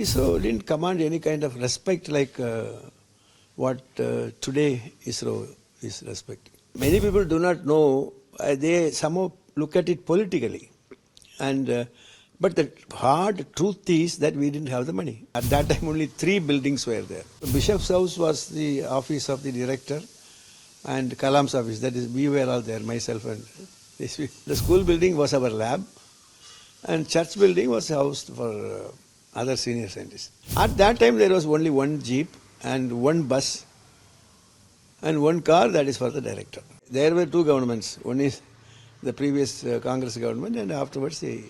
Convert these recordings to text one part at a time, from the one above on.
ISRO didn't command any kind of respect like what today ISRO is respecting. Many people do not know, they somehow look at it politically. But the hard truth is that we didn't have the money. At that time only 3 buildings were there. The Bishop's house was the office of the director and Kalam's office, that is we were all there, myself and this. The school building was our lab and church building was housed for other senior scientists. At that time there was only one jeep and one bus and one car, that is for the director. There were 2 governments. One is the previous Congress government and afterwards the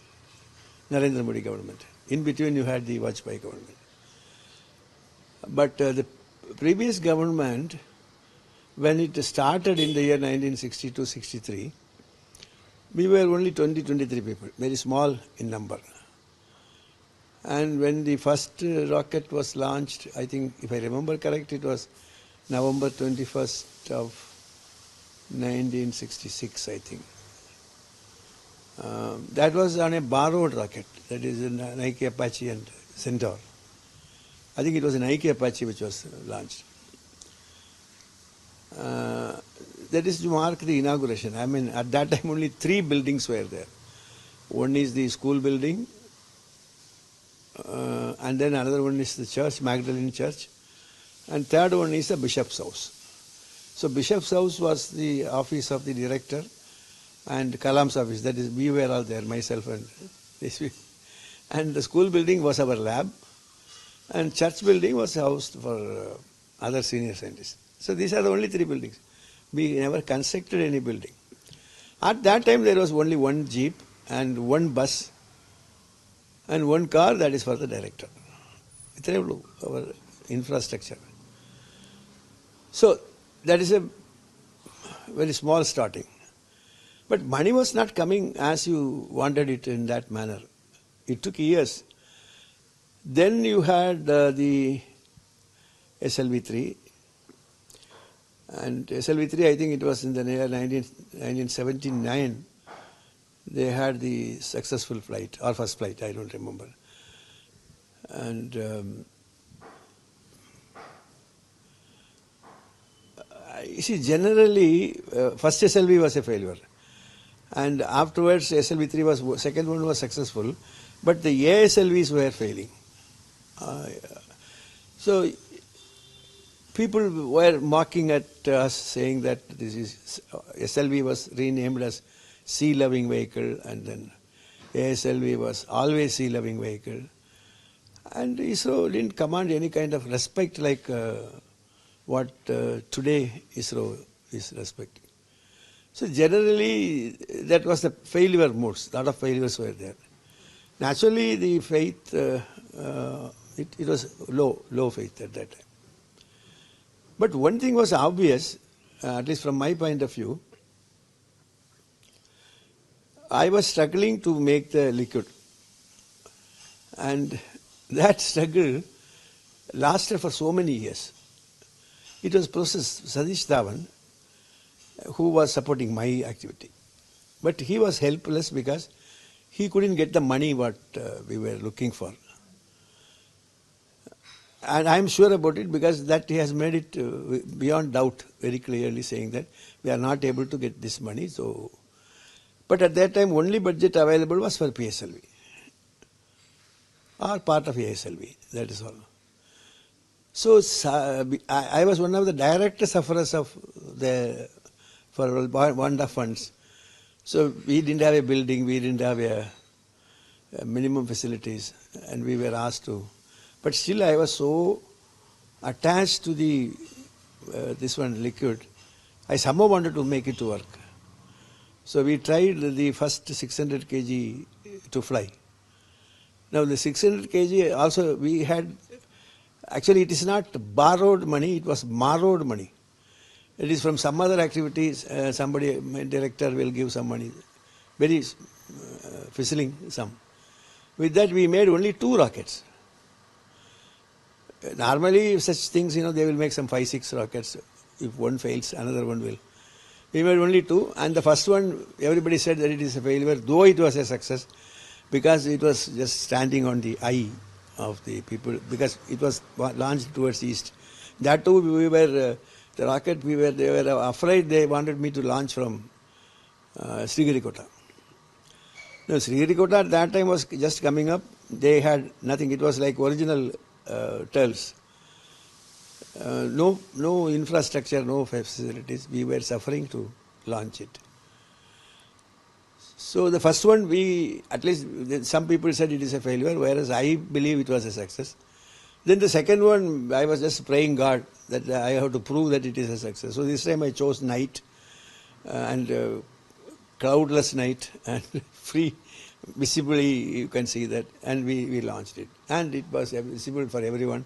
Narendra Modi government. In between you had the Vajpayee government. But the previous government, when it started in the year 1962-63, we were only 20-23 people, very small in number. And when the first rocket was launched, I think, if I remember correct, it was November 21st of 1966, I think. That was on a borrowed rocket, that is an Nike Apache and Centaur. I think it was an Nike Apache which was launched. That is to mark the inauguration. I mean, at that time only 3 buildings were there. One is the school building, and then another one is the church, Magdalene Church, and third one is the Bishop's house. So Bishop's house was the office of the director and Kalam's office, that is we were all there, myself and this. And the school building was our lab and church building was housed for other senior scientists. So these are the only 3 buildings. We never constructed any building. At that time there was only one jeep and one bus and one car, that is for the director. Our infrastructure. So that is a very small starting. But money was not coming as you wanted it in that manner. It took years. Then you had the SLV-3. And SLV-3, I think it was in the year 1979, they had the successful flight, or first flight, I don't remember. And you see, generally, first SLV was a failure. And afterwards, SLV-3 was, second one was successful, but the ASLVs were failing. So people were mocking at us, saying that this is SLV was renamed as sea-loving vehicle, and then ASLV was always sea-loving vehicle. And ISRO didn't command any kind of respect like what today ISRO is respecting. So generally, that was the failure modes. A lot of failures were there. Naturally, the faith, it was low faith at that time. But one thing was obvious, at least from my point of view. I was struggling to make the liquid. And that struggle lasted for so many years. It was Professor Satish Dhawan who was supporting my activity. But he was helpless because he couldn't get the money what we were looking for. And I am sure about it because that he has made it beyond doubt, very clearly saying that we are not able to get this money. So, but at that time only budget available was for PSLV or part of ASLV, that is all. So I was one of the direct sufferers of the for Wanda funds. So we didn't have a building, we didn't have a minimum facilities, and we were asked to. But still I was so attached to the this one liquid, I somehow wanted to make it to work. So we tried the first 600 kg to fly. Now the 600 kg also we had, actually it is not borrowed money, it was borrowed money. It is from some other activities, somebody, my director will give some money, very fizzling sum. With that we made only 2 rockets. Normally such things, they will make some 5-6 rockets. If one fails, another one will. We made only 2, and the first one, everybody said that it is a failure, though it was a success, because it was just standing on the eye of the people because it was launched towards east. That too, we were the rocket. They were afraid. They wanted me to launch from Sriharikota. No, Sriharikota at that time was just coming up. They had nothing. It was like original tells. No infrastructure, no facilities. We were suffering to launch it. So the first one, at least some people said it is a failure, whereas I believe it was a success. Then the second one, I was just praying God that I have to prove that it is a success. So this time I chose night and cloudless night and free, visibly you can see that, and we launched it. And it was visible for everyone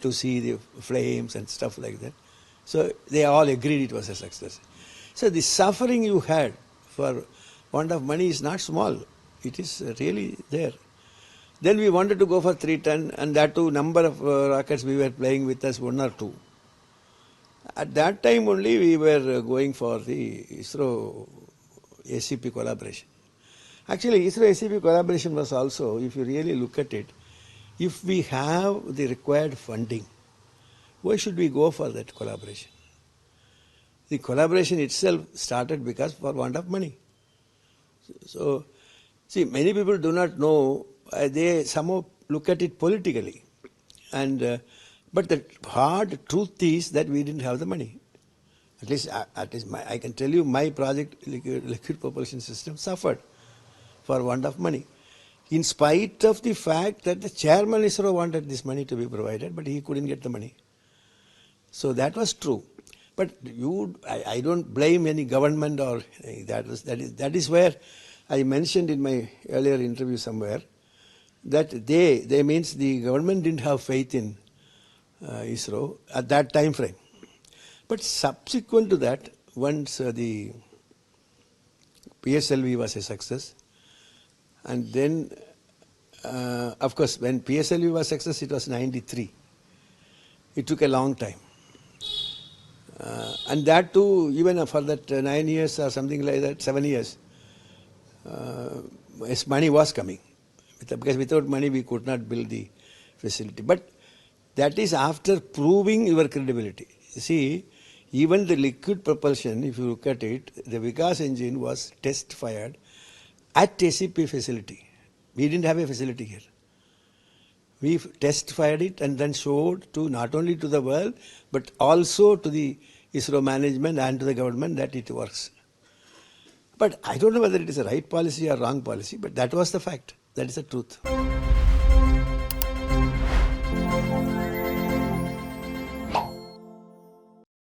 to see the flames and stuff like that. So they all agreed it was a success. So the suffering you had for want of money is not small. It is really there. Then we wanted to go for 3 ton, and that too number of rockets we were playing with us, 1 or 2. At that time only we were going for the ISRO ACP collaboration. Actually, ISRO ACP collaboration was also, if you really look at it, if we have the required funding, why should we go for that collaboration? The collaboration itself started because for want of money. So, see, many people do not know, they somehow look at it politically. But the hard truth is that we didn't have the money. At least I can tell you my project, liquid propulsion system, suffered for want of money. In spite of the fact that the chairman ISRO wanted this money to be provided, but he couldn't get the money. So that was true. But I don't blame any government or that is where I mentioned in my earlier interview somewhere that they means the government didn't have faith in ISRO at that time frame. But subsequent to that, once the PSLV was a success, and then of course when PSLV was a success, it was 93. It took a long time. And that too, even for that 9 years or something like that, 7 years, money was coming. Because without money we could not build the facility. But that is after proving your credibility. You see, even the liquid propulsion, if you look at it, the Vikas engine was test fired at ACP facility. We didn't have a facility here. We test fired it and then showed to not only to the world, but also to the ISRO management and to the government that it works. But I don't know whether it is a right policy or wrong policy, but that was the fact. That is the truth.